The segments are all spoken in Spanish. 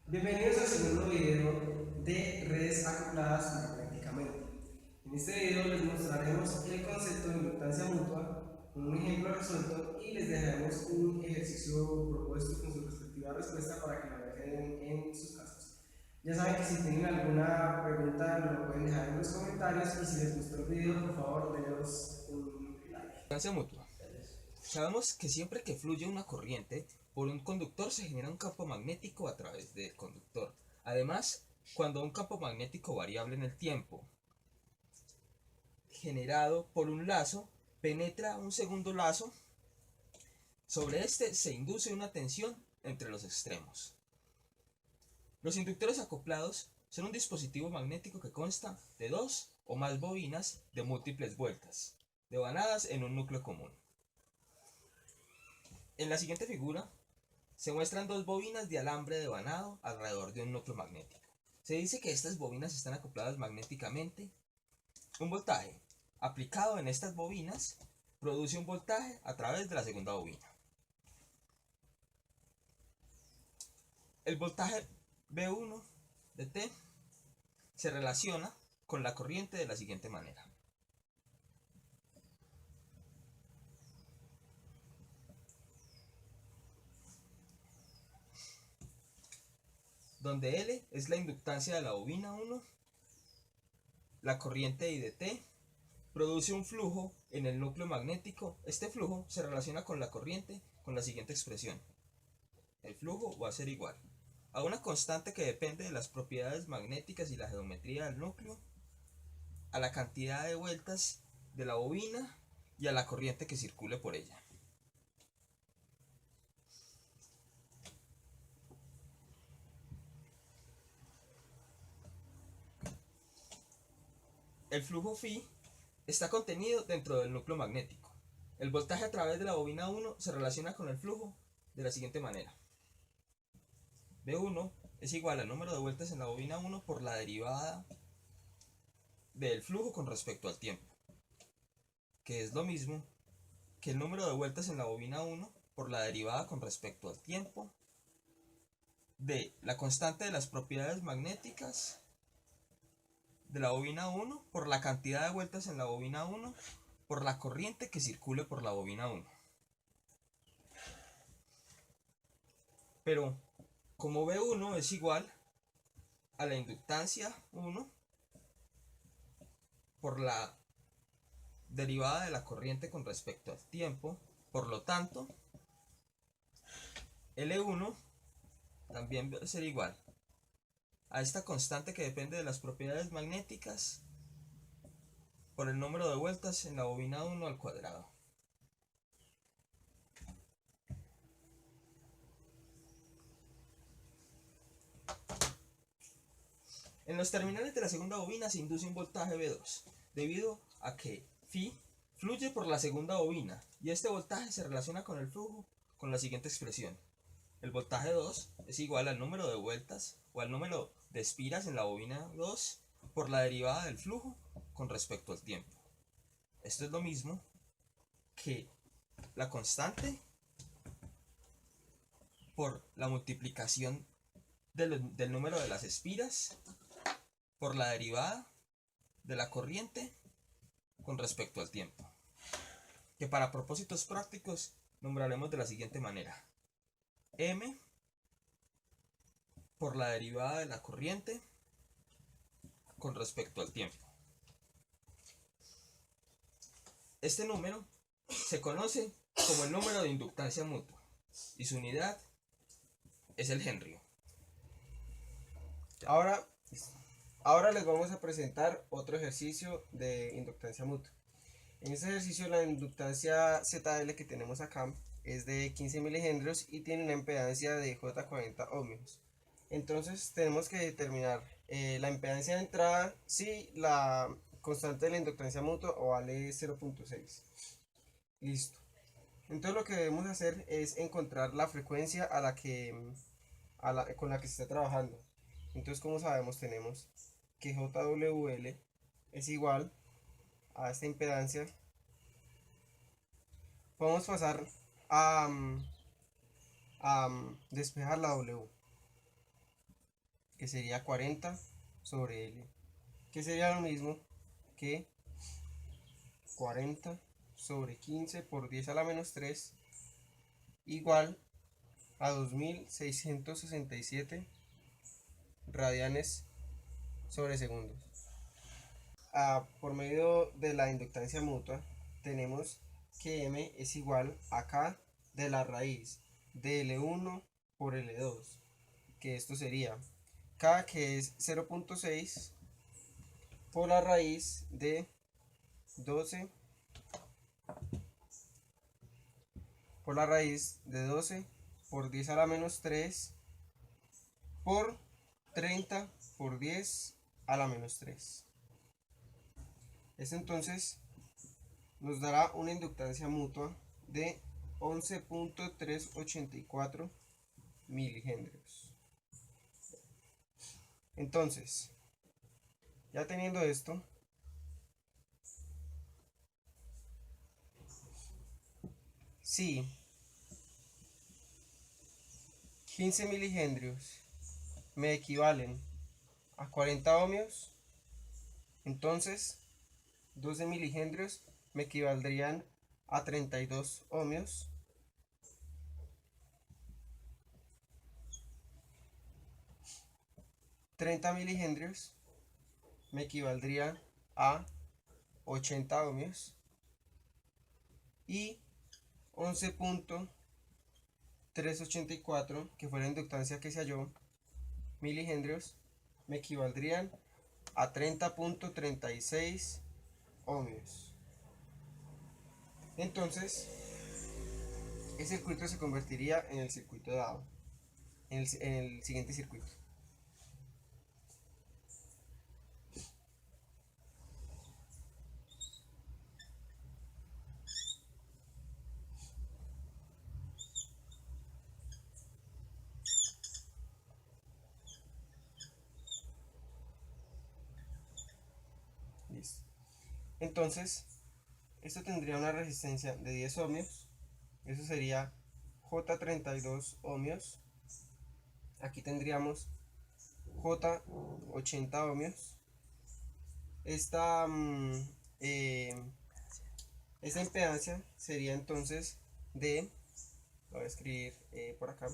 Bienvenidos al segundo video de redes acopladas magnéticamente. En este video les mostraremos el concepto de inductancia mutua con un ejemplo resuelto y les dejaremos un ejercicio propuesto con su respectiva respuesta para que lo dejen en sus casas. Ya saben que si tienen alguna pregunta lo pueden dejar en los comentarios y si les gustó el video por favor denos un like. Inductancia mutua. Sabemos que siempre que fluye una corriente por un conductor se genera un campo magnético a través del conductor. Además, cuando un campo magnético variable en el tiempo, generado por un lazo, penetra un segundo lazo, sobre este se induce una tensión entre los extremos. Los inductores acoplados son un dispositivo magnético que consta de dos o más bobinas de múltiples vueltas, devanadas en un núcleo común. En la siguiente figura se muestran dos bobinas de alambre devanado alrededor de un núcleo magnético. Se dice que estas bobinas están acopladas magnéticamente. Un voltaje aplicado en estas bobinas produce un voltaje a través de la segunda bobina. El voltaje V1 de T se relaciona con la corriente de la siguiente manera. Donde L es la inductancia de la bobina 1, la corriente I de T produce un flujo en el núcleo magnético. Este flujo se relaciona con la corriente con la siguiente expresión. El flujo va a ser igual a una constante que depende de las propiedades magnéticas y la geometría del núcleo, a la cantidad de vueltas de la bobina y a la corriente que circule por ella. El flujo phi está contenido dentro del núcleo magnético. El voltaje a través de la bobina 1 se relaciona con el flujo de la siguiente manera. V1 es igual al número de vueltas en la bobina 1 por la derivada del flujo con respecto al tiempo, que es lo mismo que el número de vueltas en la bobina 1 por la derivada con respecto al tiempo de la constante de las propiedades magnéticas de la bobina 1 por la cantidad de vueltas en la bobina 1 por la corriente que circule por la bobina 1. Pero como V1 es igual a la inductancia 1 por la derivada de la corriente con respecto al tiempo, por lo tanto, L1 también va a ser igual a esta constante que depende de las propiedades magnéticas por el número de vueltas en la bobina 1 al cuadrado. En los terminales de la segunda bobina se induce un voltaje V2, debido a que phi fluye por la segunda bobina y este voltaje se relaciona con el flujo con la siguiente expresión. El voltaje 2 es igual al número de vueltas o al número de espiras en la bobina 2 por la derivada del flujo con respecto al tiempo. Esto es lo mismo que la constante por la multiplicación del número de las espiras por la derivada de la corriente con respecto al tiempo, que para propósitos prácticos nombraremos de la siguiente manera: m por la derivada de la corriente con respecto al tiempo. Este número se conoce como el número de inductancia mutua y su unidad es el henry. Ahora, ahora les vamos a presentar otro ejercicio de inductancia mutua. En este ejercicio la inductancia ZL que tenemos acá es de 15 milihenrios y tiene una impedancia de J40 ohmios. Entonces tenemos que determinar la impedancia de entrada si la constante de la inductancia mutua o vale 0.6. Listo. Entonces lo que debemos hacer es encontrar la frecuencia con la que se está trabajando. Entonces, como sabemos, tenemos que JWL es igual a esta impedancia. Vamos a pasar a despejar la W. que sería 40 sobre L, que sería lo mismo que 40 sobre 15 por 10 a la menos 3 igual a 2667 radianes sobre segundos. Por medio de la inductancia mutua tenemos que M es igual a K de la raíz de L1 por L2, que esto sería K, que es 0.6 por la raíz de 12 por 10 a la menos 3 por 30 por 10 a la menos 3. Esto entonces nos dará una inductancia mutua de 11.384 milihendrios. Entonces, ya teniendo esto, si 15 milihendrios me equivalen a 40 ohmios, entonces 12 milihendrios me equivaldrían a 32 ohmios. 30 milihendrios me equivaldrían a 80 ohmios y 11.384, que fue la inductancia que se halló, milihendrios, me equivaldrían a 30.36 ohmios. Entonces, el circuito se convertiría en el circuito dado, en el siguiente circuito. Listo. Entonces, esto tendría una resistencia de 10 ohmios. Eso sería J32 ohmios. Aquí tendríamos J80 ohmios. Esta, esta impedancia sería entonces de, lo voy a escribir por acá,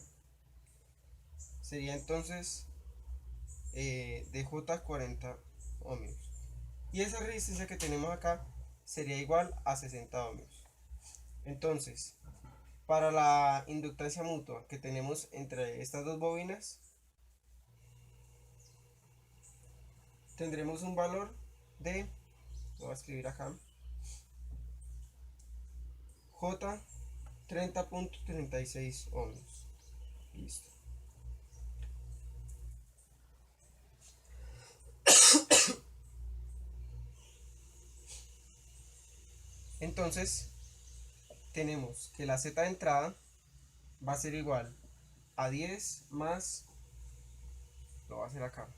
sería entonces de J40 ohmios. Y esa resistencia que tenemos acá sería igual a 60 ohmios. Entonces, para la inductancia mutua que tenemos entre estas dos bobinas, tendremos un valor de, lo voy a escribir acá, J 30.36 ohmios. Listo. Entonces, tenemos que la Z de entrada va a ser igual a 10 más, lo voy a hacer acá.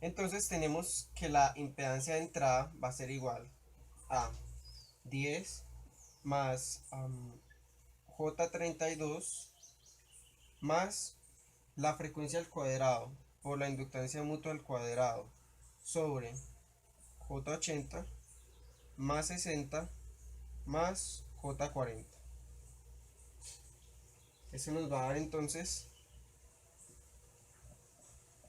Entonces tenemos que la impedancia de entrada va a ser igual a 10 más J32 más la frecuencia al cuadrado por la inductancia mutua al cuadrado sobre J80 más 60 más J40. Eso nos va a dar entonces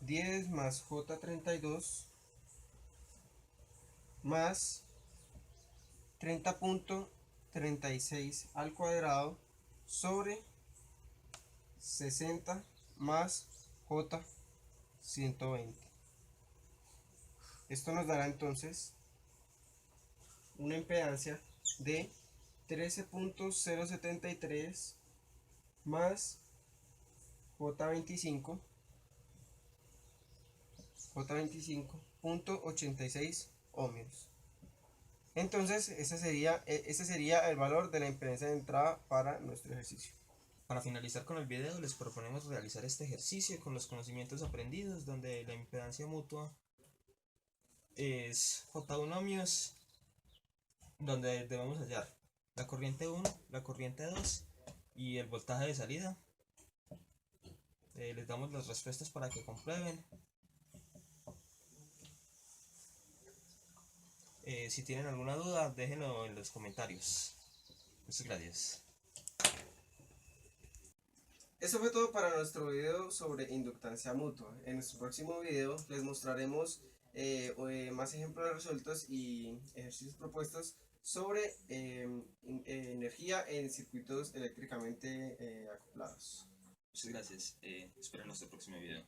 10 más J32 más 30.36 al cuadrado sobre 60 más J120. Esto nos dará entonces una impedancia de 13.073 más J25.86 ohmios. Entonces ese sería el valor de la impedancia de entrada para nuestro ejercicio. Para finalizar con el video, les proponemos realizar este ejercicio con los conocimientos aprendidos, donde la impedancia mutua es J1 ohmios, donde debemos hallar la corriente 1, la corriente 2 y el voltaje de salida. Les damos las respuestas para que comprueben. Si tienen alguna duda, déjenlo en los comentarios. Muchas gracias. Eso fue todo para nuestro video sobre inductancia mutua. En nuestro próximo video les mostraremos más ejemplos resueltos y ejercicios propuestos sobre energía en circuitos eléctricamente acoplados. Muchas gracias. Espero nuestro próximo video.